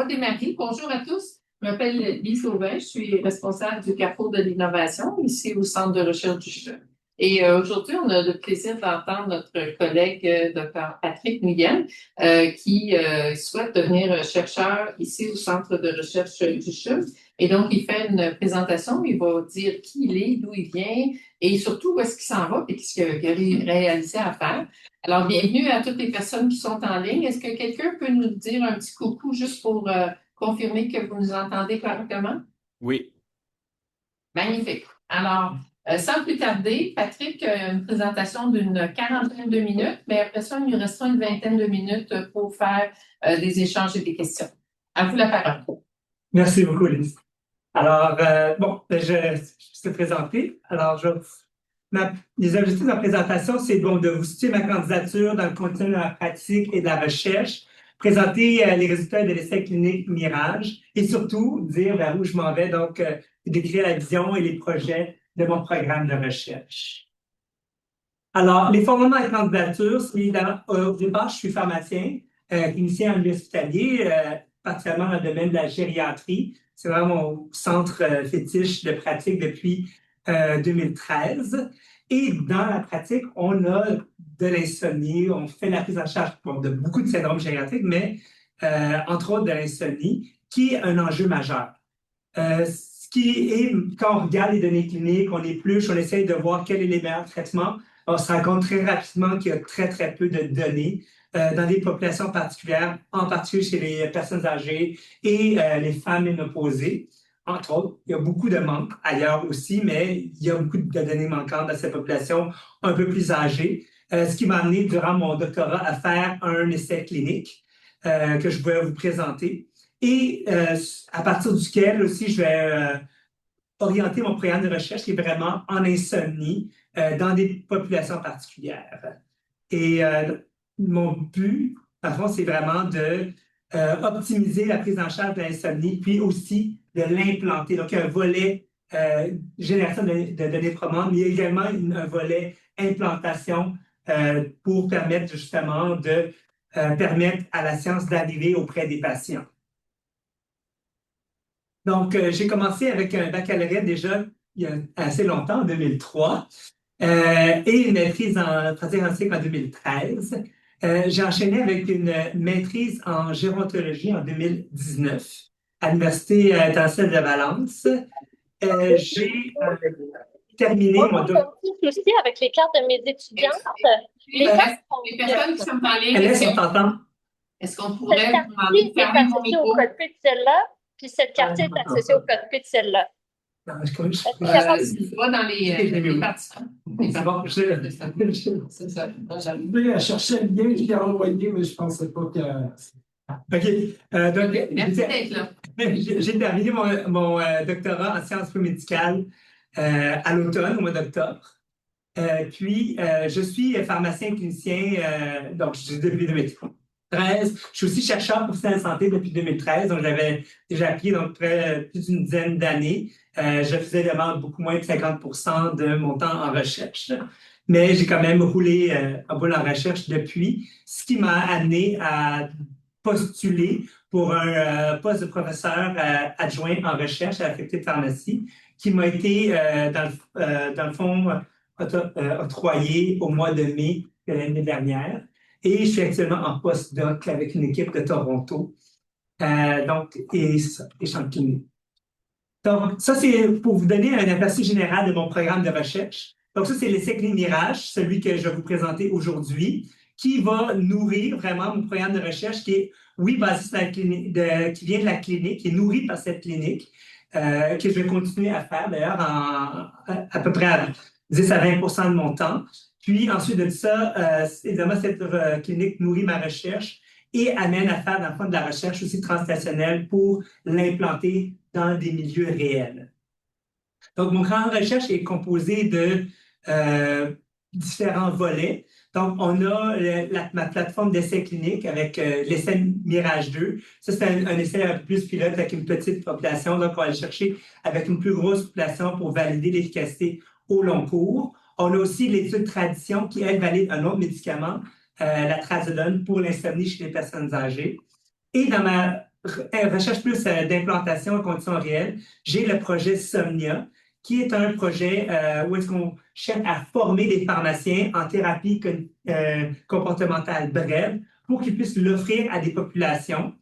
va démarrer. Bonjour à tous. Je m'appelle Lise Auvin. Je suis responsable du Carrefour de l'innovation ici au Centre de recherche du CHU. Et aujourd'hui, on a le plaisir d'entendre notre collègue Dr. Patrick Nguyen qui souhaite devenir chercheur ici au Centre de recherche du CHU. Et donc, il fait une présentation. Il va dire qui il est, d'où il vient et surtout où est-ce qu'il s'en va et qu'est-ce qu'il a réalisé à faire. Alors, bienvenue à toutes les personnes qui sont en ligne. Est-ce que quelqu'un peut nous dire un petit coucou juste pour confirmer que vous nous entendez correctement? Oui. Magnifique. Alors, sans plus tarder, Patrick a une présentation d'une quarantaine de minutes, mais après ça, il nous restera une vingtaine de minutes pour faire des échanges et des questions. À vous la parole. Merci beaucoup, Lise. Alors, je vais te présenter. Alors, les objectifs de ma présentation, c'est de vous situer ma candidature dans le contenu de la pratique et de la recherche, présenter les résultats de l'essai clinique Mirage et surtout dire vers où je m'en vais, donc décrire la vision et les projets de mon programme de recherche. Alors, les fondements de la candidature, c'est évidemment, au départ, je suis pharmacien, clinicien en milieu hospitalier, particulièrement dans le domaine de la gériatrie. C'est vraiment mon centre fétiche de pratique depuis 2013. Et dans la pratique, on a de l'insomnie, on fait la prise en charge de beaucoup de syndromes gériatriques, mais entre autres de l'insomnie, qui est un enjeu majeur. Ce qui est, quand on regarde les données cliniques, on épluche, on essaye de voir quels sont les meilleurs traitements, on se rend compte très rapidement qu'il y a très, très peu de données dans des populations particulières, en particulier chez les personnes âgées et les femmes ménopausées. Entre autres, il y a beaucoup de manques ailleurs aussi, mais il y a beaucoup de données manquantes dans ces populations un peu plus âgées. Ce qui m'a amené durant mon doctorat à faire un essai clinique que je vais vous présenter. Et à partir duquel aussi, je vais orienter mon programme de recherche qui est vraiment en insomnie dans des populations particulières. Et mon but, par contre, c'est vraiment de optimiser la prise en charge de l'insomnie, puis aussi de l'implanter. Donc, il y a un volet génération de données probantes, mais il y a également un volet implantation pour permettre justement de permettre à la science d'arriver auprès des patients. Donc, j'ai commencé avec un baccalauréat déjà il y a assez longtemps, en 2003, et une maîtrise en pratique scientifique en 2013. J'ai enchaîné avec une maîtrise en gérontologie en 2019 à l'Université internationale de Valence. J'ai terminé mon doctorat. Aussi avec les cartes de mes étudiantes. Les personnes qui sont en ligne, est-ce qu'on pourrait vous demander de fermer mon micro? Au cockpit de celle-là, puis cette carte-ci est associée au cockpit de celle-là. Tu vois dans les participants. C'est bon, c'est ça. J'arrivais à chercher le lien, je l'ai envoyé, mais je ne pensais pas que... OK. Donc, merci d'être là. J'ai terminé mon doctorat en sciences médicales à l'automne, au mois d'octobre. Puis, je suis pharmacien clinicien, donc depuis 2013. Je suis aussi chercheur pour la santé depuis 2013, donc j'avais déjà appris donc plus d'une dizaine d'années. Je faisais vraiment beaucoup moins de 50% de mon temps en recherche, mais j'ai quand même roulé en boule en recherche depuis, ce qui m'a amené à postuler pour un poste de professeur adjoint en recherche à la faculté de pharmacie, qui m'a été, dans le fond, octroyé au mois de mai de l'année dernière. Et je suis actuellement en postdoc avec une équipe de Toronto. Et je suis en clinique. Donc, ça, c'est pour vous donner un aperçu général de mon programme de recherche. Donc, ça, c'est l'essai clinique Mirage, celui que je vais vous présenter aujourd'hui, qui va nourrir vraiment mon programme de recherche qui est, oui, basé sur la clinique, qui vient de la clinique, qui est nourri par cette clinique, que je vais continuer à faire d'ailleurs à peu près à 10 à 20% de mon temps. Puis ensuite de ça, évidemment, cette clinique nourrit ma recherche et amène à faire, dans le fond, de la recherche aussi translationnelle pour l'implanter dans des milieux réels. Donc, mon programme de recherche est composé de différents volets. Donc, on a ma plateforme d'essai clinique avec l'essai Mirage 2. Ça, c'est un essai un peu plus pilote avec une petite population. Donc, on va aller chercher avec une plus grosse population pour valider l'efficacité au long cours. On a aussi l'étude Tradition qui, elle, valide un autre médicament, la trazodone, pour l'insomnie chez les personnes âgées. Et dans ma recherche plus d'implantation en conditions réelles, j'ai le projet Somnia, qui est un projet où est-ce qu'on cherche à former des pharmaciens en thérapie comportementale brève pour qu'ils puissent l'offrir à des populations.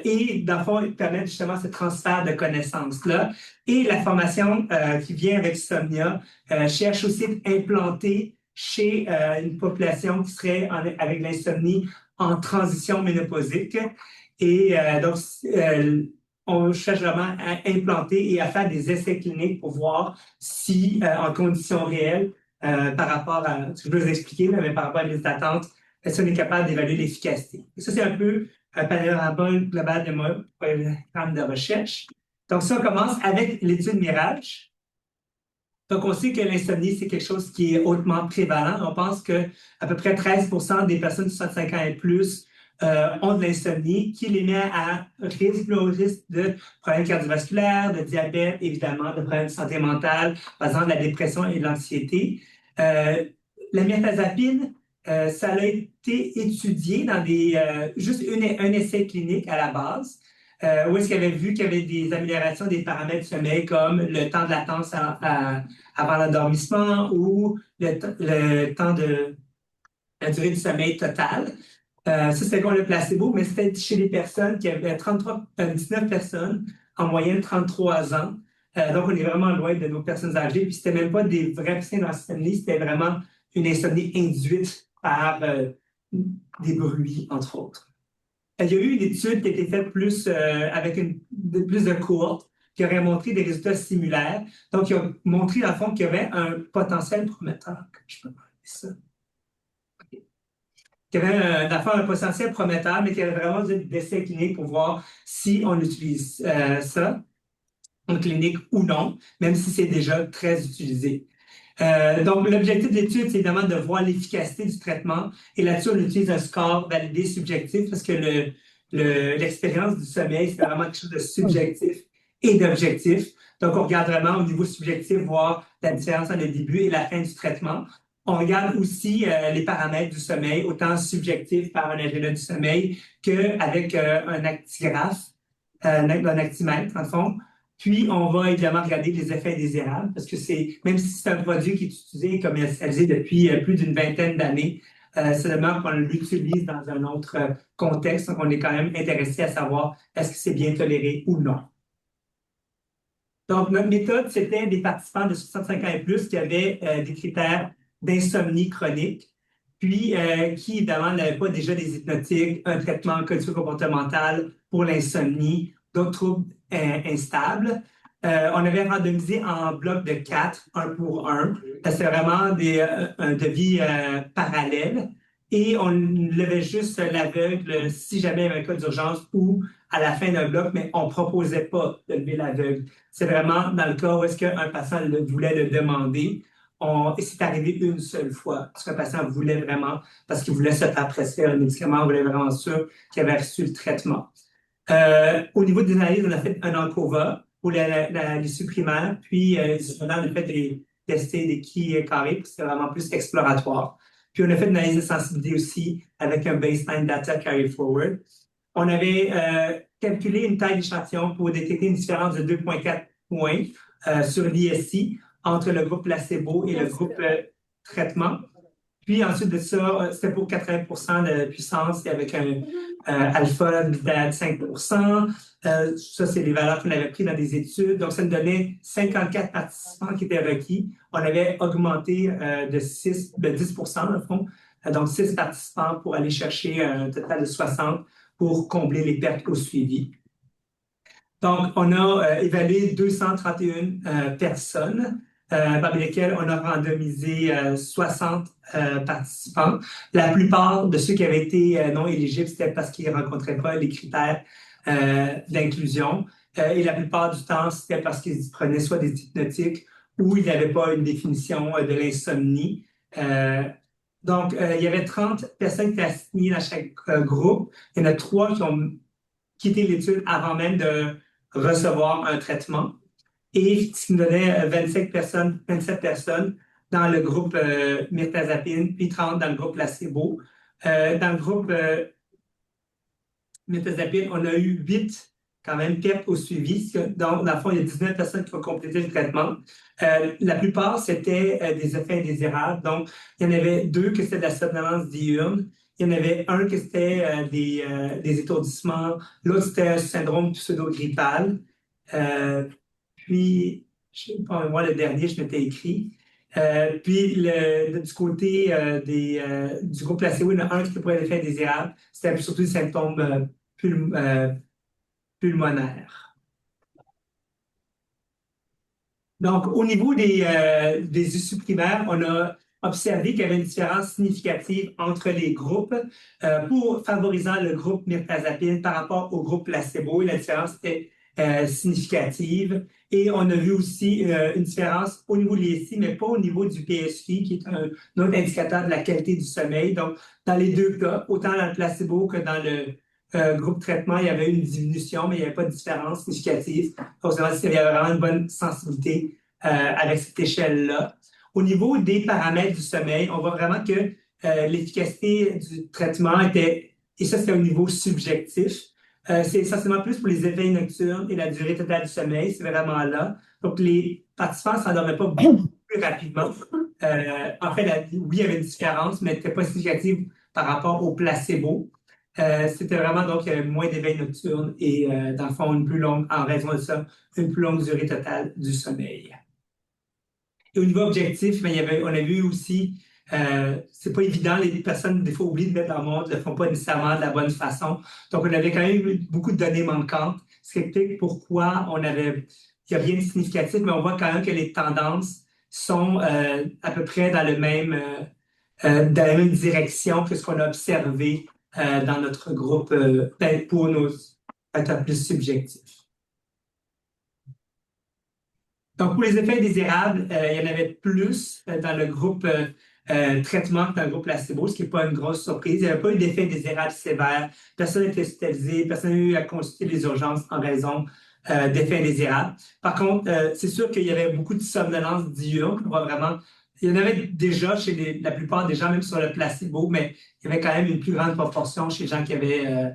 Et dans le fond, permettre justement ce transfert de connaissances-là. Et la formation qui vient avec Somnia cherche aussi à implanter chez une population qui serait avec l'insomnie en transition ménopausique. Et donc, on cherche vraiment à implanter et à faire des essais cliniques pour voir si, en conditions réelles, par rapport à ce que je vais vous expliquer, là, mais par rapport à les attentes, est-ce qu'on est capable d'évaluer l'efficacité. Et ça, c'est un peu un panorama global de mon programme de recherche. Donc, ça, on commence avec l'étude Mirage. Donc, on sait que l'insomnie, c'est quelque chose qui est hautement prévalent. On pense que à peu près 13% des personnes de 65 ans et plus ont de l'insomnie, qui les met à risque, au risque de problèmes cardiovasculaires, de diabète, évidemment, de problèmes de santé mentale, par exemple de la dépression et de l'anxiété. La mirtazapine, ça a été étudié dans juste un essai clinique à la base, où est-ce qu'il avait vu qu'il y avait des améliorations des paramètres du sommeil comme le temps de latence avant l'endormissement ou le temps de la durée du sommeil total. Ça, c'était comme le placebo, mais c'était chez les personnes qui avaient 19 personnes, en moyenne 33 ans. Donc, on est vraiment loin de nos personnes âgées. Puis, c'était même pas des vrais patients d'insomnie, c'était vraiment une insomnie induite par des bruits, entre autres. Il y a eu une étude qui a été faite plus avec plus de cohortes qui aurait montré des résultats similaires. Donc, il a montré, dans le fond, qu'il y avait un potentiel prometteur. Je peux parler de ça. Qu'il y avait dans le fond, un potentiel prometteur, mais qu'il y avait vraiment des essais cliniques pour voir si on utilise ça en clinique ou non, même si c'est déjà très utilisé. Donc, l'objectif de l'étude, c'est évidemment de voir l'efficacité du traitement. Et là-dessus, on utilise un score validé subjectif parce que l'expérience du sommeil, c'est vraiment quelque chose de subjectif et d'objectif. Donc, on regarde vraiment au niveau subjectif, voir la différence entre le début et la fin du traitement. On regarde aussi les paramètres du sommeil, autant subjectifs par un agenda du sommeil qu'avec un actigraphe, un actimètre, dans le fond. Puis, on va évidemment regarder les effets indésirables parce que même si c'est un produit qui est utilisé et commercialisé depuis plus d'une vingtaine d'années, c'est seulement qu'on l'utilise dans un autre contexte. Donc, on est quand même intéressé à savoir est-ce que c'est bien toléré ou non. Donc, notre méthode, c'était des participants de 65 ans et plus qui avaient des critères d'insomnie chronique, puis qui, évidemment, n'avaient pas déjà des hypnotiques, un traitement cognitivo-comportemental pour l'insomnie, d'autres troubles instables. On avait randomisé en bloc de 4, 1 pour 1. C'est vraiment un devis parallèle. Et on levait juste l'aveugle si jamais il y avait un cas d'urgence ou à la fin d'un bloc, mais on ne proposait pas de lever l'aveugle. C'est vraiment dans le cas où est-ce qu'un patient voulait le demander. Et c'est arrivé une seule fois, parce qu'un patient voulait vraiment, parce qu'il voulait se faire prescrire un médicament, on voulait vraiment sûr qu'il avait reçu le traitement. Au niveau des analyses, on a fait un ANCOVA pour l'issue primaire, puis on a fait des tester des quilles carrés, c'est vraiment plus exploratoire. Puis on a fait une analyse de sensibilité aussi avec un baseline data carry forward. On avait calculé une taille d'échantillon pour détecter une différence de 2,4 points sur l'ISI entre le groupe placebo et le groupe traitement. Puis ensuite de ça, c'était pour 80% de puissance et avec un alpha de 5%. Ça, c'est les valeurs qu'on avait prises dans des études. Donc, ça nous donnait 54 participants qui étaient requis. On avait augmenté de 10%, au fond. Donc, 6 participants pour aller chercher un total de 60 pour combler les pertes au suivi. Donc, on a évalué 231 personnes. Parmi lesquels on a randomisé 60 participants. La plupart de ceux qui avaient été non éligibles, c'était parce qu'ils ne rencontraient pas les critères d'inclusion. Et la plupart du temps, c'était parce qu'ils prenaient soit des hypnotiques ou ils n'avaient pas une définition de l'insomnie. Donc, il y avait 30 personnes qui étaient assignées dans chaque groupe. Il y en a 3 qui ont quitté l'étude avant même de recevoir un traitement. Et ce qui nous donnait 27 personnes dans le groupe mirtazapine, puis 30 dans le groupe placebo. Dans le groupe mirtazapine, on a eu 8 quand même pertes au suivi. Donc, dans le fond, il y a 19 personnes qui ont complété le traitement. La plupart, c'était des effets indésirables. Donc, il y en avait 2 que c'était de la somnolence diurne. Il y en avait un que c'était des étourdissements. L'autre, c'était un syndrome pseudo-grippal. Puis, je ne sais pas, moi, le dernier, je m'étais écrit. Puis, du côté du groupe placebo, il y en a un qui était pour l'effet indésirable. C'était surtout des symptômes pulmonaires. Donc, au niveau des issues primaires, on a observé qu'il y avait une différence significative entre les groupes pour favorisant le groupe mirtazapine par rapport au groupe placebo. Et la différence était significative. Et on a vu aussi une différence au niveau de l'ISI, mais pas au niveau du PSI, qui est un autre indicateur de la qualité du sommeil. Donc, dans les 2 cas, autant dans le placebo que dans le groupe traitement, il y avait une diminution, mais il n'y avait pas de différence significative. Donc, il y avait vraiment une bonne sensibilité avec cette échelle-là. Au niveau des paramètres du sommeil, on voit vraiment que l'efficacité du traitement était, et ça c'est au niveau subjectif, c'est essentiellement plus pour les éveils nocturnes et la durée totale du sommeil, c'est vraiment là. Donc, les participants ne s'endormaient pas beaucoup plus rapidement. En fait, oui, il y avait une différence, mais elle n'était pas significative par rapport au placebo. C'était vraiment donc moins d'éveil nocturne et dans le fond, une plus longue, en raison de ça, une plus longue durée totale du sommeil. Et au niveau objectif, ben, on a vu aussi, c'est pas évident, les personnes, des fois, oublient de mettre en montre, ne le font pas nécessairement de la bonne façon. Donc, on avait quand même eu beaucoup de données manquantes, ce qui explique pourquoi il n'y a rien de significatif, mais on voit quand même que les tendances sont à peu près dans dans la même direction que ce qu'on a observé dans notre groupe, pour nos être plus subjectifs. Donc, pour les effets indésirables, il y en avait plus dans le groupe traitement que dans le groupe placebo, ce qui n'est pas une grosse surprise. Il n'y avait pas eu d'effet indésirable sévère. Personne n'a été hospitalisé, personne n'a eu à consulter les urgences en raison d'effets indésirables. Par contre, c'est sûr qu'il y avait beaucoup de somnolence diurne. On voit vraiment, il y en avait déjà chez la plupart des gens, même sur le placebo, mais il y avait quand même une plus grande proportion chez les gens qui avaient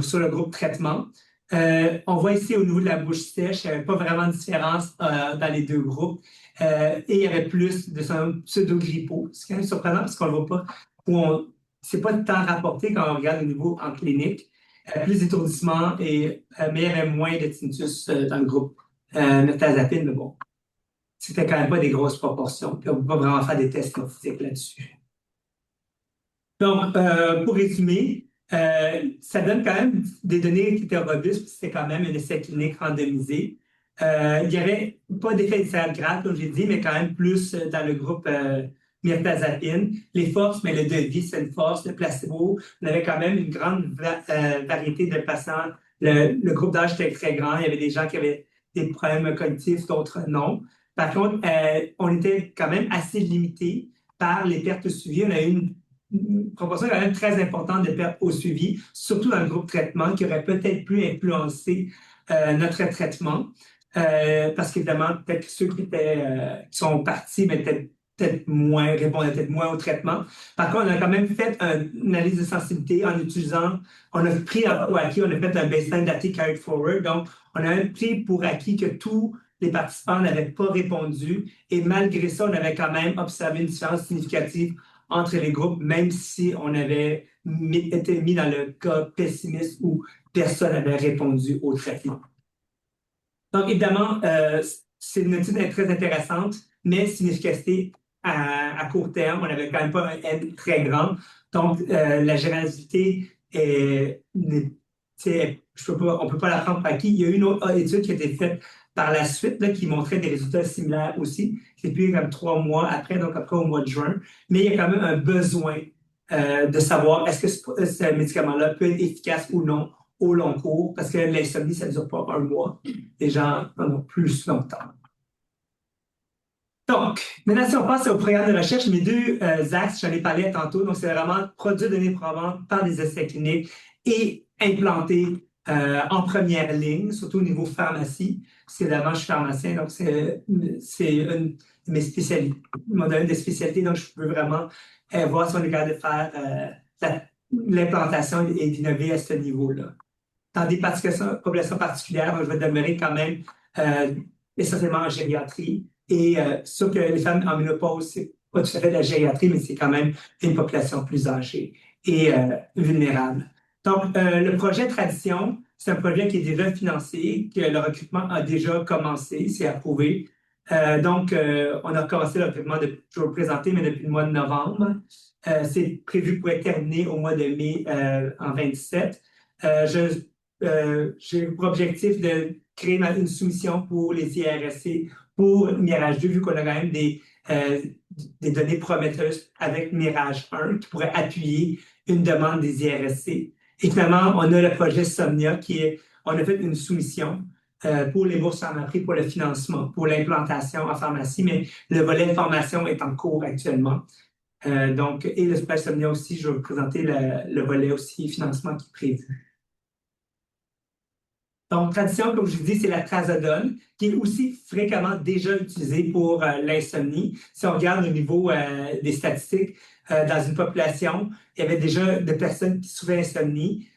sur le groupe traitement. On voit ici au niveau de la bouche sèche, il n'y avait pas vraiment de différence dans les 2 groupes. Et il y avait plus de pseudo-grippaux. C'est quand même surprenant parce qu'on ne le voit pas. C'est pas tant rapporté quand on regarde au niveau en clinique. Plus d'étourdissement, mais il y avait moins de tinnitus dans le groupe mirtazapine, mais bon, c'était quand même pas des grosses proportions. Puis on ne peut pas vraiment faire des tests physiques là-dessus. Donc, pour résumer, ça donne quand même des données qui étaient robustes, puis c'était quand même un essai clinique randomisé. Il n'y avait pas d'effet indésirable grave, comme j'ai dit, mais quand même plus dans le groupe mirtazapine. Les forces, mais le devis, c'est une force. Le placebo, on avait quand même une grande variété de patients. Le groupe d'âge était très grand. Il y avait des gens qui avaient des problèmes cognitifs, d'autres non. Par contre, on était quand même assez limité par les pertes suivies. On a eu une proportion quand même très importante de pertes au suivi, surtout dans le groupe traitement, qui aurait peut-être pu influencer notre traitement. Parce qu'évidemment, peut-être que ceux qui sont partis, mais répondaient peut-être moins au traitement. Par contre, on a quand même fait une analyse de sensibilité en utilisant, on a pris pour acquis, on a fait un baseline data carried forward. Donc, on a pris pour acquis que tous les participants n'avaient pas répondu. Et malgré ça, on avait quand même observé une différence significative entre les groupes, même si on avait été mis dans le cas pessimiste où personne n'avait répondu au traitement. Donc, évidemment, c'est une étude très intéressante, mais significative à court terme. On n'avait quand même pas un N très grand. Donc, la généralité on ne peut pas la prendre pour acquis. Il y a eu une autre étude qui a été faite par la suite là, qui montrait des résultats similaires aussi. C'est plus comme 3 mois après, donc après au mois de juin. Mais il y a quand même un besoin de savoir est-ce que ce médicament-là peut être efficace ou non au long cours, parce que l'insomnie, ça ne dure pas 1 mois. Les gens en ont plus longtemps. Donc, maintenant, si on passe au programme de recherche, mes 2 axes, j'en ai parlé tantôt, donc c'est vraiment produire des données probantes par des essais cliniques et implanter en première ligne, surtout au niveau pharmacie. Parce qu'évidemment, je suis pharmacien, donc c'est une de mes spécialités, mon domaine de spécialité, donc je peux vraiment voir si on est capable de faire l'implantation est d'innover à ce niveau-là. Dans des populations particulières, je vais demeurer quand même essentiellement en gériatrie. Et sauf que les femmes en ménopause, c'est pas tout à fait de la gériatrie, mais c'est quand même une population plus âgée et vulnérable. Donc, le projet Tradition, c'est un projet qui est déjà financé, que le recrutement a déjà commencé, c'est approuvé. Donc, on a commencé le recrutement, je vais le présenter, mais depuis le mois de novembre. C'est prévu pour être terminé au mois de mai en 27. J'ai pour objectif de créer une soumission pour les IRSC pour Mirage 2, vu qu'on a quand même des données prometteuses avec Mirage 1 qui pourrait appuyer une demande des IRSC. Et finalement, on a le projet Somnia on a fait une soumission pour les bourses pharmaprix, pour le financement, pour l'implantation en pharmacie, mais le volet formation est en cours actuellement. Donc, et le projet Somnia aussi, je vais vous présenter le volet aussi financement qui est prévu. Donc, Tradition, comme je vous dis, c'est la trazodone, qui est aussi fréquemment déjà utilisée pour l'insomnie. Si on regarde au niveau des statistiques, dans une population, il y avait déjà des personnes qui souffraient d'insomnie.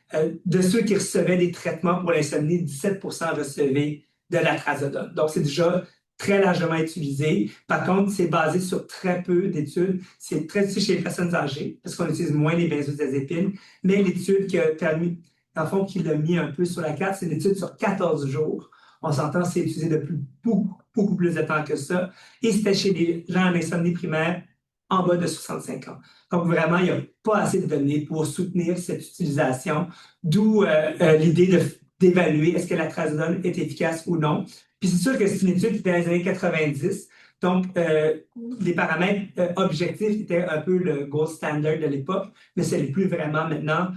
De ceux qui recevaient des traitements pour l'insomnie, 17% recevaient de la trazodone. Donc, c'est déjà très largement utilisé. Par contre, c'est basé sur très peu d'études. C'est très utilisé chez les personnes âgées, parce qu'on utilise moins les benzodiazépines. Mais l'étude qui a permis, dans le fond, qui l'a mis un peu sur la carte, c'est une étude sur 14 jours. On s'entend, c'est utilisé depuis beaucoup plus de temps que ça. Et c'était chez les gens en insomnie primaire en bas de 65 ans. Donc, vraiment, il n'y a pas assez de données pour soutenir cette utilisation, d'où l'idée d'évaluer est-ce que la trazodone est efficace ou non. Puis c'est sûr que c'est une étude qui était dans les années 90, donc les paramètres objectifs étaient un peu le gold standard de l'époque, mais ce n'est plus vraiment maintenant.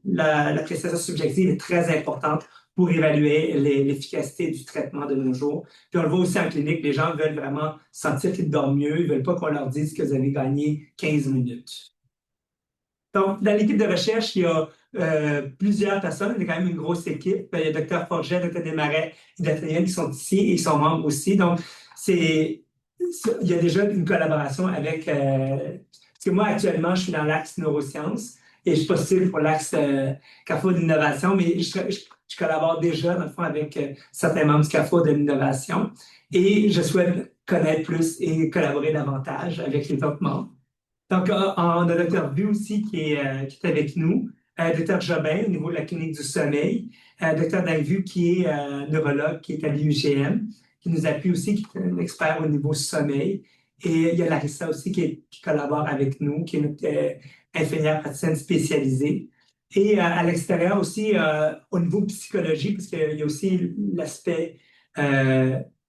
L'appréciation subjective est très importante pour évaluer l'efficacité du traitement de nos jours. Puis on le voit aussi en clinique, les gens veulent vraiment sentir qu'ils dorment mieux, ils ne veulent pas qu'on leur dise que vous avez gagné 15 minutes. Donc, dans l'équipe de recherche, il y a plusieurs personnes, il y a quand même une grosse équipe. Il y a Dr. Forget, Dr. Desmarais et Dr. Yann qui sont ici et ils sont membres aussi. Donc, il y a déjà une collaboration avec... parce que moi, actuellement, je suis dans l'axe neurosciences et je postule pour l'axe Carrefour d'innovation, mais je collabore déjà, dans le fond, avec certains membres du Carrefour de l'innovation et je souhaite connaître plus et collaborer davantage avec les autres membres. Donc, on a Dr. Bu aussi qui est avec nous, Dr. Jobin au niveau de la clinique du sommeil, Dr. Dalvu qui est neurologue, qui est à l'UGM, qui nous appuie aussi, qui est un expert au niveau sommeil. Et il y a Larissa aussi qui collabore avec nous, qui est notre infirmière praticienne spécialisée. Et à l'extérieur aussi, au niveau psychologie, parce qu'il y a aussi l'aspect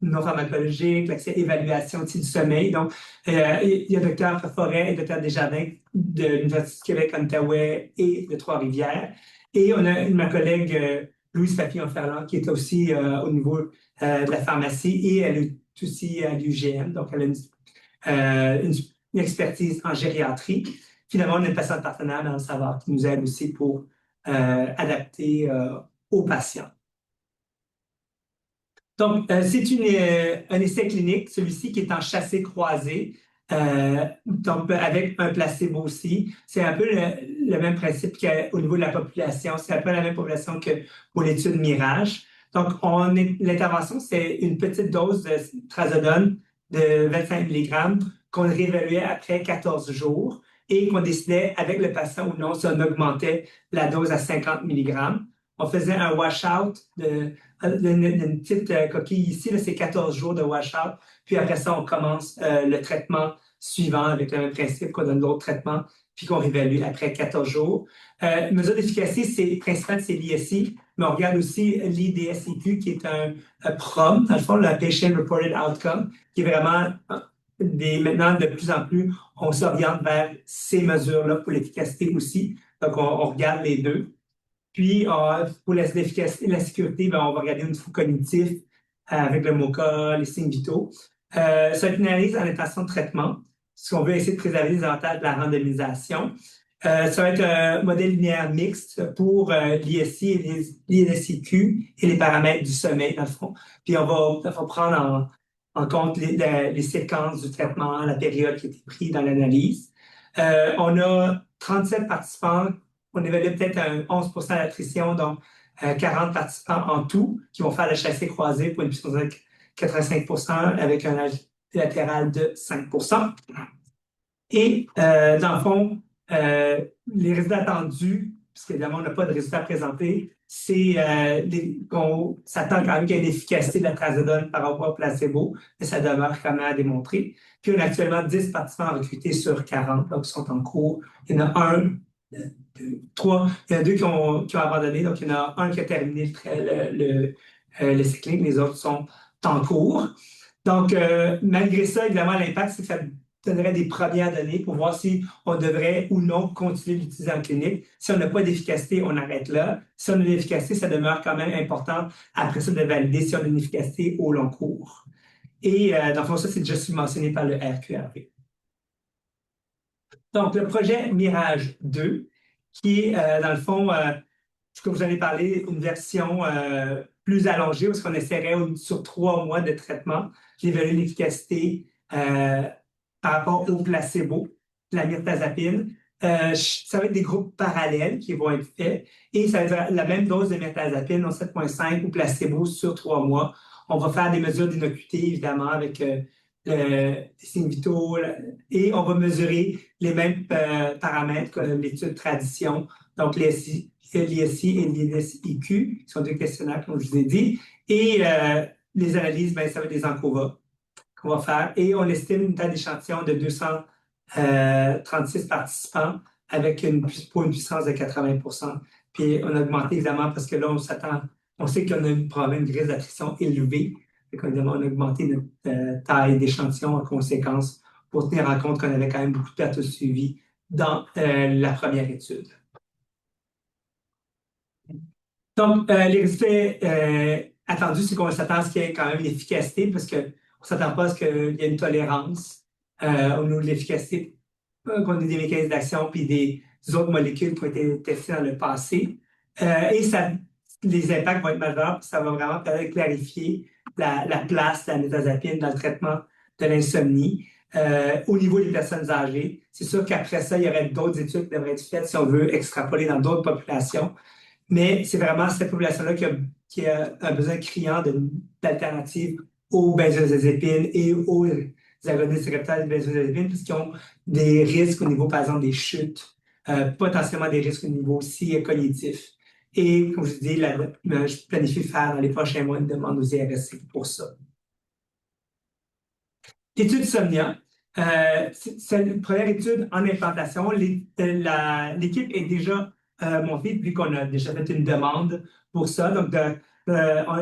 non pharmacologique, l'accès évaluation aussi du sommeil. Donc, il y a Dr. Forêt et Dr. Desjardins de l'Université du Québec, Outaouais et de Trois-Rivières. Et on a ma collègue Louise Papillon-Ferland qui est aussi au niveau de la pharmacie et elle est aussi à l'UGM. Donc, elle a une expertise en gériatrie. Finalement, on a une patiente partenaire dans le savoir qui nous aide aussi pour adapter aux patients. Donc, c'est un essai clinique, celui-ci qui est en chassé-croisé, donc avec un placebo aussi. C'est un peu le même principe qu'au niveau de la population. C'est un peu la même population que pour l'étude Mirage. Donc, l'intervention, c'est une petite dose de trazodone de 25 mg qu'on réévaluait après 14 jours et qu'on décidait avec le patient ou non si on augmentait la dose à 50 mg. On faisait un washout d'une petite coquille ici, là, c'est 14 jours de washout. Puis après ça, on commence le traitement suivant avec le même principe qu'on donne l'autre traitement, puis qu'on réévalue après 14 jours. Mesure d'efficacité, c'est principalement c'est l'ISI, mais on regarde aussi l'IDSIQ, qui est un PROM, dans le fond, le Patient Reported Outcome, qui est vraiment maintenant, de plus en plus, on s'oriente vers ces mesures-là pour l'efficacité aussi. Donc, on regarde les deux. Puis, pour l'efficacité et la sécurité, on va regarder au niveau cognitif avec le MoCA, les signes vitaux. Ça va être une analyse en intention de traitement, parce qu'on veut essayer de préserver les avantages de la randomisation. Ça va être un modèle linéaire mixte pour l'ISI et l'ISIQ et les paramètres du sommeil, dans le fond. Puis, on va prendre en compte les séquences du traitement, la période qui a été prise dans l'analyse. On a 37 participants, on évalue peut-être un 11% d'attrition, donc 40 participants en tout qui vont faire le chassé croisé pour une puissance de 85% avec un âge latéral de 5%. Et dans le fond, les résultats attendus, parce qu'évidemment, on n'a pas de résultats présentés, c'est qu'on s'attend quand même qu'il y ait une efficacité de la trazodone par rapport au placebo, mais ça demeure quand même à démontrer. Puis on a actuellement 10 participants recrutés sur 40, donc qui sont en cours. Il y en a un, deux, trois, il y en a deux qui ont abandonné, donc il y en a un qui a terminé le cycling, les autres sont en cours. Donc, malgré ça, évidemment, l'impact, c'est que ça donnerait des premières données pour voir si on devrait ou non continuer d'utiliser en clinique. Si on n'a pas d'efficacité, on arrête là. Si on a de l'efficacité, ça demeure quand même important après ça de valider si on a une efficacité au long cours. Et dans le fond, ça, c'est déjà subventionné par le RQRV. Donc, le projet Mirage 2, qui est, dans le fond, ce que vous en avez parlé, une version plus allongée, parce qu'on essaierait sur 3 mois de traitement d'évaluer l'efficacité par rapport au placebo, la mirtazapine. Ça va être des groupes parallèles qui vont être faits et ça va être la même dose de mirtazapine, donc 7,5 ou placebo sur 3 mois. On va faire des mesures d'innocuité, évidemment, avec des in vitro et on va mesurer les mêmes paramètres que l'étude tradition, donc l'ISI et l'ISIQ, qui sont 2 questionnaires, comme je vous ai dit. Et les analyses, ben, ça va être des ANCOVA qu'on va faire. Et on estime une taille d'échantillon de 236 participants pour une puissance de 80%. Puis on a augmenté évidemment parce que là, on sait qu'on a probablement une grille d'attrition élevée. Évidemment, on a augmenté notre taille d'échantillon en conséquence pour tenir en compte qu'on avait quand même beaucoup de dates suivies dans la première étude. Donc, les résultats attendus, c'est qu'on s'attend à ce qu'il y ait quand même une efficacité parce qu'on ne s'attend pas à ce qu'il y ait une tolérance au niveau de l'efficacité qu'on ait des mécanismes d'action puis des autres molécules qui ont été testées dans le passé. Et les impacts vont être majeurs, puis ça va vraiment permettre de clarifier la place de la mirtazapine dans le traitement de l'insomnie. Au niveau des personnes âgées, c'est sûr qu'après ça, il y aurait d'autres études qui devraient être faites si on veut extrapoler dans d'autres populations. Mais c'est vraiment cette population-là qui a un besoin criant d'alternatives aux benzodiazépines et aux agonistes récepteurs de benzodiazépines, puisqu'ils ont des risques au niveau, par exemple, des chutes, potentiellement des risques au niveau aussi cognitif. Et comme je vous dis, je planifie de faire dans les prochains mois une demande aux IRSC pour ça. L'étude SOMNIA, c'est une première étude en implantation. L'équipe est déjà montée, vu qu'on a déjà fait une demande pour ça. Donc,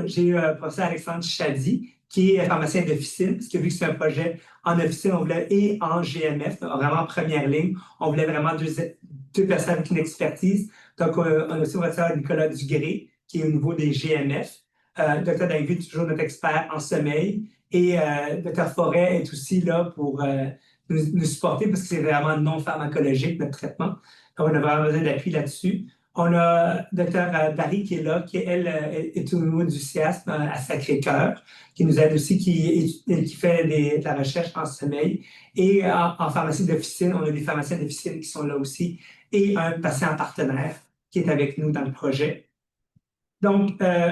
j'ai eu le professeur Alexandre Chadi, qui est pharmacien d'officine, parce que vu que c'est un projet en officine, on voulait, et en GMF, vraiment en première ligne, on voulait vraiment deux personnes avec une expertise. Donc, on a aussi le professeur Nicolas Dugré, qui est au niveau des GMF. Dr. David, toujours notre expert en sommeil. Et Dr. Forêt est aussi là pour nous supporter parce que c'est vraiment non pharmacologique, notre traitement. Donc, on a vraiment besoin d'appui là-dessus. On a Dr. Barry qui est là, qui, elle, est au niveau du CIASM à Sacré-Cœur, qui nous aide aussi, qui fait de la recherche en sommeil. Et en pharmacie d'officine, on a des pharmaciens d'officine qui sont là aussi, et un patient partenaire qui est avec nous dans le projet. Donc,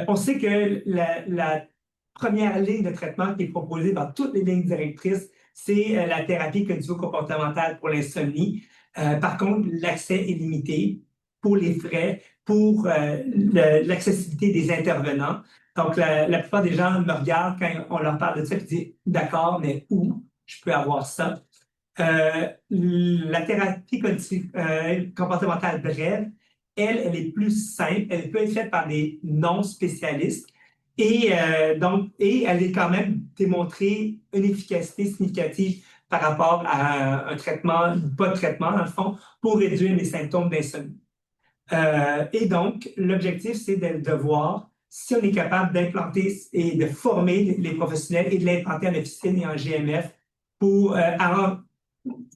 on sait que la première ligne de traitement qui est proposée dans toutes les lignes directrices, c'est la thérapie cognitivo-comportementale pour l'insomnie. Par contre, l'accès est limité pour les frais, pour l'accessibilité des intervenants. Donc, la plupart des gens me regardent quand on leur parle de ça et disent « D'accord, mais où je peux avoir ça? » La thérapie comportementale brève, elle est plus simple, elle peut être faite par des non-spécialistes et elle est quand même démontrée une efficacité significative par rapport à un traitement, pas de traitement dans le fond, pour réduire les symptômes d'insomnie. Et donc, l'objectif, c'est de voir si on est capable d'implanter et de former les professionnels et de l'implanter en officine et en GMF pour avoir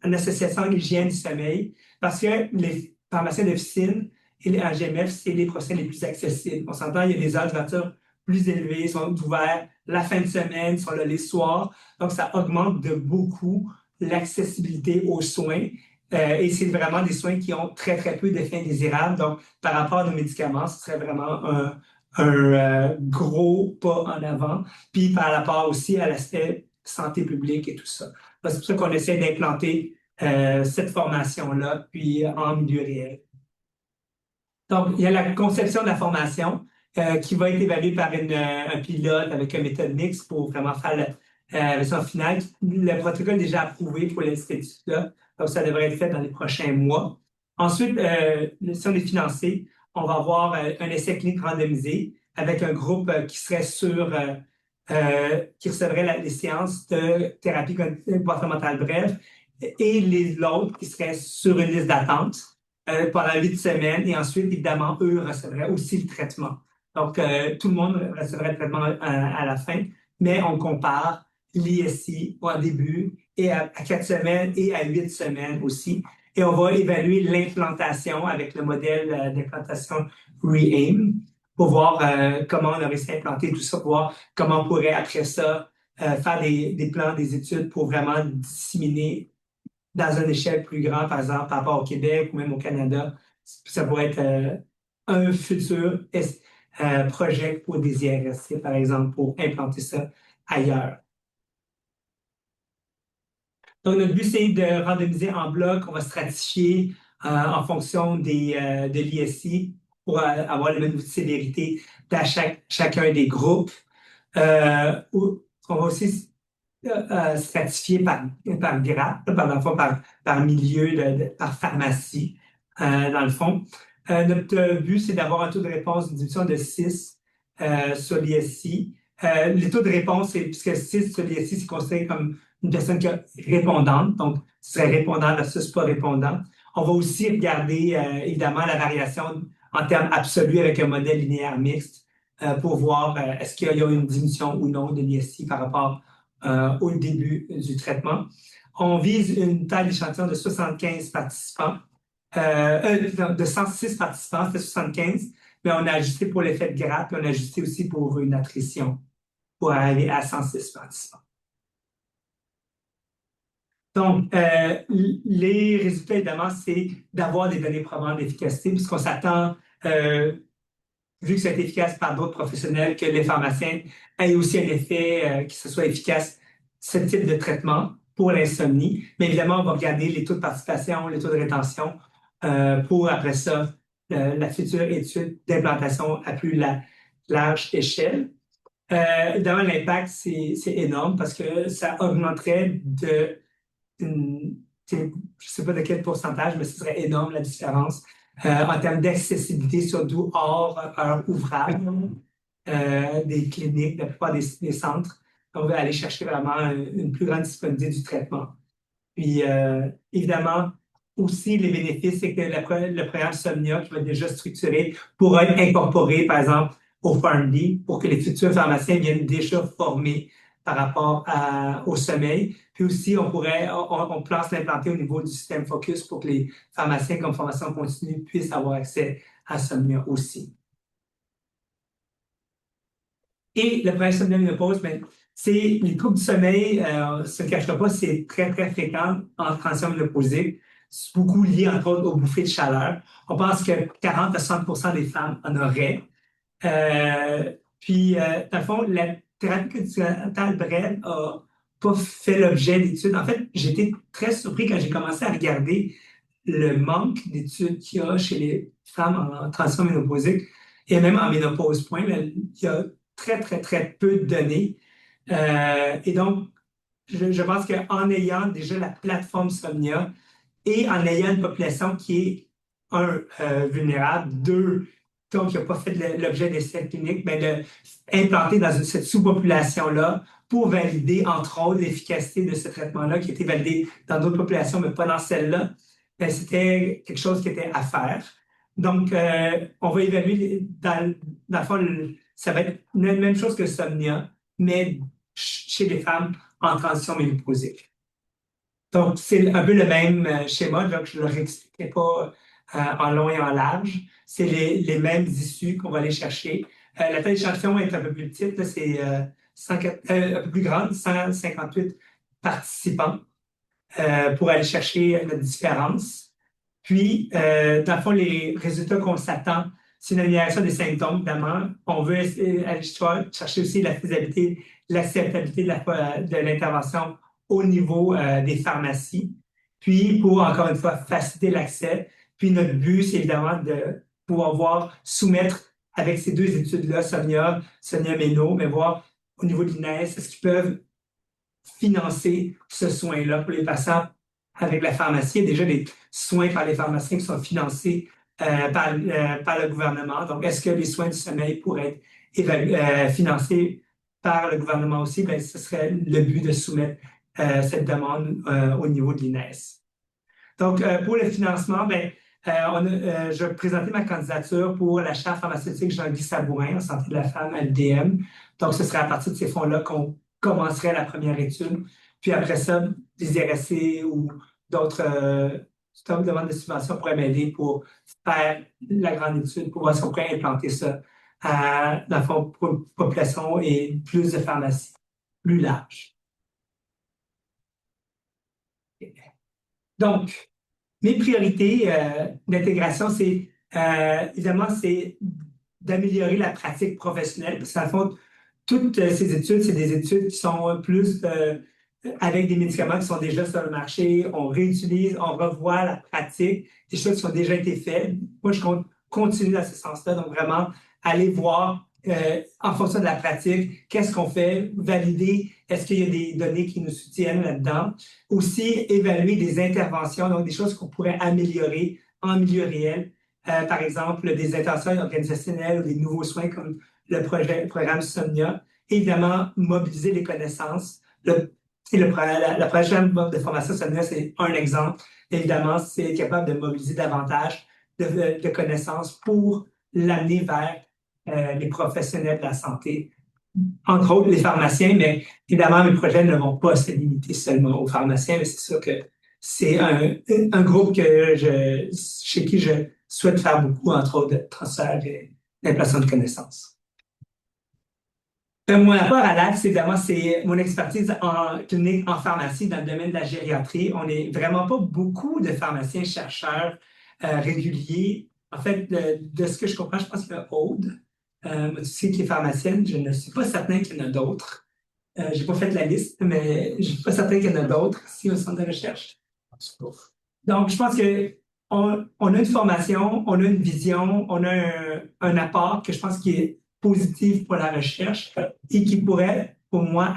une association de l'hygiène du sommeil, parce que les pharmaciens d'officine et les GMF, c'est les professionnels les plus accessibles. On s'entend, il y a des heures d'ouverture plus élevées, ils sont ouverts la fin de semaine, ils sont là les soirs, donc ça augmente de beaucoup l'accessibilité aux soins. Et c'est vraiment des soins qui ont très, très peu d'effets indésirables. Donc, par rapport à nos médicaments, ce serait vraiment gros pas en avant. Puis par rapport aussi à l'aspect santé publique et tout ça. C'est pour ça qu'on essaie d'implanter cette formation-là, puis en milieu réel. Donc, il y a la conception de la formation qui va être évaluée par un pilote avec une méthode mixte pour vraiment faire la version finale. Le protocole est déjà approuvé pour l'esthétique-là, donc ça devrait être fait dans les prochains mois. Ensuite, si on est financé, on va avoir un essai clinique randomisé avec un groupe qui serait qui recevrait les séances de thérapie comportementale brève et l'autre qui serait sur une liste d'attente pendant 8 semaines et ensuite, évidemment, eux recevraient aussi le traitement. Donc, tout le monde recevrait le traitement à la fin, mais on compare l'ISI au début et à 4 semaines et à 8 semaines aussi. Et on va évaluer l'implantation avec le modèle d'implantation REAIM pour voir comment on aurait s'implanter tout ça, pour voir comment on pourrait après ça faire des plans, des études pour vraiment disséminer dans une échelle plus grande, par exemple, par rapport au Québec ou même au Canada. Ça pourrait être un futur projet pour des IRSC, par exemple, pour implanter ça ailleurs. Donc, notre but, c'est de randomiser en bloc. On va stratifier en fonction de l'ISI pour avoir le même sévérité dans chacun des groupes. On va aussi stratifié par grade, par milieu, par pharmacie, dans le fond. Notre but, c'est d'avoir un taux de réponse d'une division de 6 sur l'ISI. Le taux de réponse, puisque 6 sur l'ISI, c'est considéré comme une personne qui est répondante, donc ce serait répondant versus pas répondant. On va aussi regarder, évidemment, la variation en termes absolus avec un modèle linéaire mixte pour voir est-ce qu'il y a une diminution ou non de l'ISI par rapport au début du traitement. On vise une taille d'échantillon de 75 participants, de 106 participants, c'était 75, mais on a ajusté pour l'effet de grappe, puis on a ajusté aussi pour une attrition, pour arriver à 106 participants. Donc, les résultats, évidemment, c'est d'avoir des données probantes d'efficacité, puisqu'on s'attend, vu que c'est efficace par d'autres professionnels, que les pharmaciens aient aussi un effet qui se soit efficace, ce type de traitement pour l'insomnie. Mais évidemment, on va regarder les taux de participation, les taux de rétention pour, après ça, la future étude d'implantation à plus large échelle. Évidemment, l'impact, c'est énorme parce que ça augmenterait je ne sais pas de quel pourcentage, mais ce serait énorme la différence en termes d'accessibilité, surtout hors ouvrage des cliniques, la plupart des centres. On veut aller chercher vraiment une plus grande disponibilité du traitement. Puis, évidemment, aussi, les bénéfices, c'est que le programme SOMNIA, qui va être déjà structuré, pourra être incorporé, par exemple, au PharmD pour que les futurs pharmaciens viennent déjà formés par rapport au sommeil. Puis aussi, on pense l'implanter au niveau du système Focus pour que les pharmaciens comme formation continue puissent avoir accès à SOMNIA aussi. Et le problème SOMNIA ménopause, c'est les troubles du sommeil, se cachera pas, c'est très, très fréquent en transition ménopausée. C'est beaucoup lié, entre autres, aux bouffées de chaleur. On pense que 40 à 60% des femmes en auraient. Puis, dans le fond, la thérapie continentale brève n'a pas fait l'objet d'études. En fait, j'étais très surpris quand j'ai commencé à regarder le manque d'études qu'il y a chez les femmes en transition ménopausée et même en ménopause point. Il y a très, très, très peu de données. Et donc, je pense qu'en ayant déjà la plateforme Somnia et en ayant une population qui est, vulnérable, deux, donc qui n'a pas fait l'objet d'essais cliniques, mais implanter dans cette sous-population-là pour valider, entre autres, l'efficacité de ce traitement-là qui a été validé dans d'autres populations, mais pas dans celle-là, c'était quelque chose qui était à faire. Donc, on va évaluer, dans le fond, ça va être la même chose que Somnia, mais chez les femmes en transition ménopausée. Donc, c'est un peu le même schéma, donc je ne le réexpliquerai pas en long et en large. C'est les mêmes issues qu'on va aller chercher. La taille d'échantillon est un peu plus petite, c'est un peu plus grande, 158 participants. pour aller chercher notre différence. Puis, dans le fond, les résultats qu'on s'attend, c'est une amélioration des symptômes, évidemment. On veut aller chercher aussi la faisabilité, l'acceptabilité de l'intervention au niveau des pharmacies. Puis, pour, encore une fois, faciliter l'accès. Puis, notre but, c'est évidemment de pouvoir soumettre avec ces deux études-là, Sonia Méno, mais voir au niveau de l'INES, est-ce qu'ils peuvent financer ce soin-là pour les patients avec la pharmacie. Il y a déjà des soins par les pharmaciens qui sont financés par le gouvernement. Donc, est-ce que les soins du sommeil pourraient être financés par le gouvernement aussi? Bien, ce serait le but de soumettre cette demande au niveau de l'INES. Donc, pour le financement, bien, je vais présenter ma candidature pour la chaire pharmaceutique Jean-Guy Sabourin en santé de la femme à l'UDM. Donc, ce serait à partir de ces fonds-là qu'on commencerait la première étude. Puis après ça, les RSC ou d'autres demandes de subvention pourraient m'aider pour faire la grande étude, pour voir si on pourrait implanter ça dans le fond pour une population et plus de pharmacies, plus large. Donc, mes priorités d'intégration, c'est évidemment, c'est d'améliorer la pratique professionnelle, parce qu'en fond, toutes ces études, c'est des études qui sont plus avec des médicaments qui sont déjà sur le marché. On réutilise, on revoit la pratique, des choses qui ont déjà été faites. Moi, je compte continuer dans ce sens-là, donc vraiment aller voir en fonction de la pratique, qu'est-ce qu'on fait, valider, est-ce qu'il y a des données qui nous soutiennent là-dedans. Aussi, évaluer des interventions, donc des choses qu'on pourrait améliorer en milieu réel. Par exemple, des interventions organisationnelles ou des nouveaux soins comme le programme Somnia. Évidemment, mobiliser les connaissances. Le programme de formation Somnia, c'est un exemple. Évidemment, c'est être capable de mobiliser davantage de connaissances pour l'amener vers les professionnels de la santé, entre autres les pharmaciens, mais évidemment, mes projets ne vont pas se limiter seulement aux pharmaciens, mais c'est sûr que c'est un groupe chez qui je souhaite faire beaucoup, entre autres, de transfert et d'implantation de connaissances. Mon apport à l'ACT, évidemment, c'est mon expertise en clinique en pharmacie dans le domaine de la gériatrie. On n'est vraiment pas beaucoup de pharmaciens chercheurs réguliers. En fait, de ce que je comprends, je pense qu'il y a Aude, tu sais, qui est pharmacienne. Je ne suis pas certain qu'il y en a d'autres. Je n'ai pas fait la liste, mais je ne suis pas certain qu'il y en a d'autres ici au centre de recherche. Donc, je pense qu'on a une formation, on a une vision, on a un apport que je pense qui est positif pour la recherche et qui pourrait, pour moi,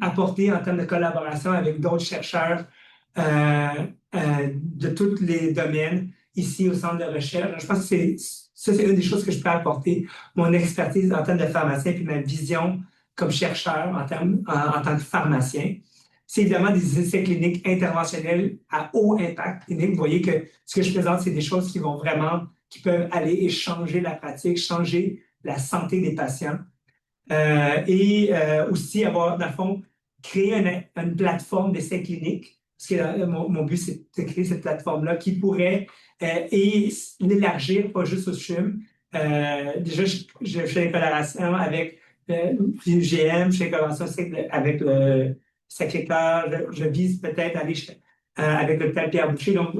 apporter en termes de collaboration avec d'autres chercheurs de tous les domaines ici au centre de recherche. Je pense que c'est une des choses que je peux apporter, mon expertise en termes de pharmacien puis ma vision comme chercheur en tant que pharmacien. C'est évidemment des essais cliniques interventionnels à haut impact clinique. Vous voyez que ce que je présente, c'est des choses qui peuvent aller et changer la pratique, changer la santé des patients. Aussi avoir, dans le fond, créer une plateforme d'essais cliniques. Parce que mon but, c'est de créer cette plateforme-là qui pourrait et l'élargir, pas juste au CHUM. Déjà, je fais des collaborations avec l'UGM, je fais des collaborations avec le Sacré-Cœur. Je vise peut-être aller avec l'hôpital Pierre-Boucher. Donc,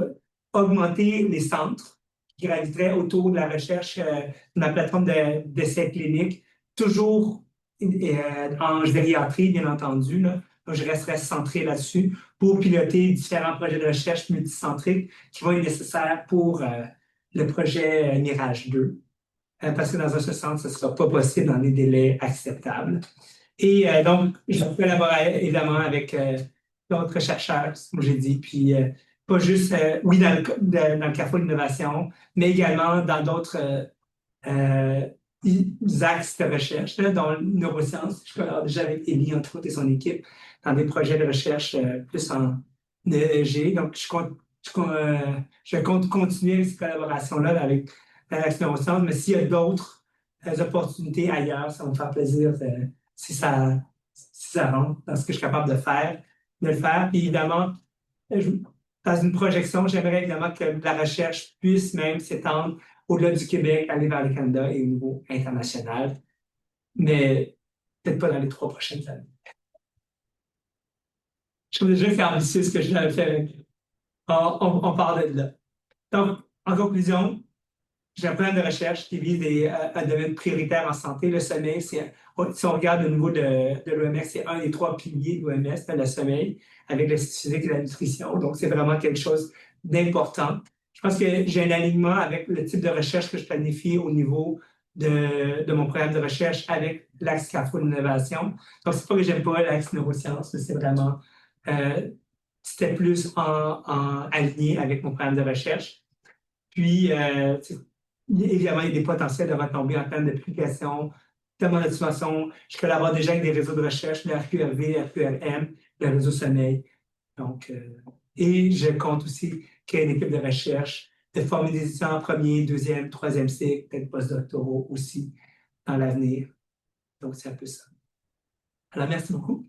augmenter les centres qui graviteraient autour de la recherche de la plateforme d'essais cliniques, toujours en gériatrie, bien entendu. Là. Donc, je resterai centré là-dessus pour piloter différents projets de recherche multicentriques qui vont être nécessaires pour le projet Mirage 2. Parce que dans un ce sens, ce ne sera pas possible dans des délais acceptables. Et donc, je collaborerai évidemment avec d'autres chercheurs, comme j'ai dit, puis pas juste, oui, dans le carrefour de l'innovation, mais également dans d'autres axes de recherche, là, dans neurosciences. Je collabore déjà avec Élie, entre autres, et son équipe, dans des projets de recherche plus en EEG. Donc, je compte continuer cette collaboration-là avec la neurosciences, mais s'il y a d'autres opportunités ailleurs, ça va me faire plaisir si ça rentre dans ce que je suis capable de le faire. Puis évidemment, dans une projection, j'aimerais évidemment que la recherche puisse même s'étendre au-delà du Québec, aller vers le Canada et au niveau international, mais peut-être pas dans les 3 prochaines années. Je trouve déjà que c'est ambitieux ce que je l'avais fait avec. On part de là. Donc, en conclusion, j'ai un plan de recherche qui vise un domaine prioritaire en santé. Le sommeil, si on regarde au niveau de l'OMS, c'est un des 3 piliers de l'OMS, le sommeil, avec le physique et la nutrition. Donc, c'est vraiment quelque chose d'important. Je pense que j'ai un alignement avec le type de recherche que je planifie au niveau de mon programme de recherche avec l'axe carrefour d'innovation. Donc, c'est pas que j'aime pas l'axe neurosciences, mais c'est vraiment, c'était plus aligné avec mon programme de recherche. Puis, évidemment, il y a des potentiels de retomber en termes d'application, tellement de façon. Je collabore déjà avec des réseaux de recherche, le RQRV, le RQRM, le réseau Sommeil. Donc, et je compte aussi créer une équipe de recherche, de former des étudiants en premier, deuxième, troisième cycle, peut-être postdoctoraux aussi dans l'avenir. Donc, c'est un peu ça. Alors, merci beaucoup.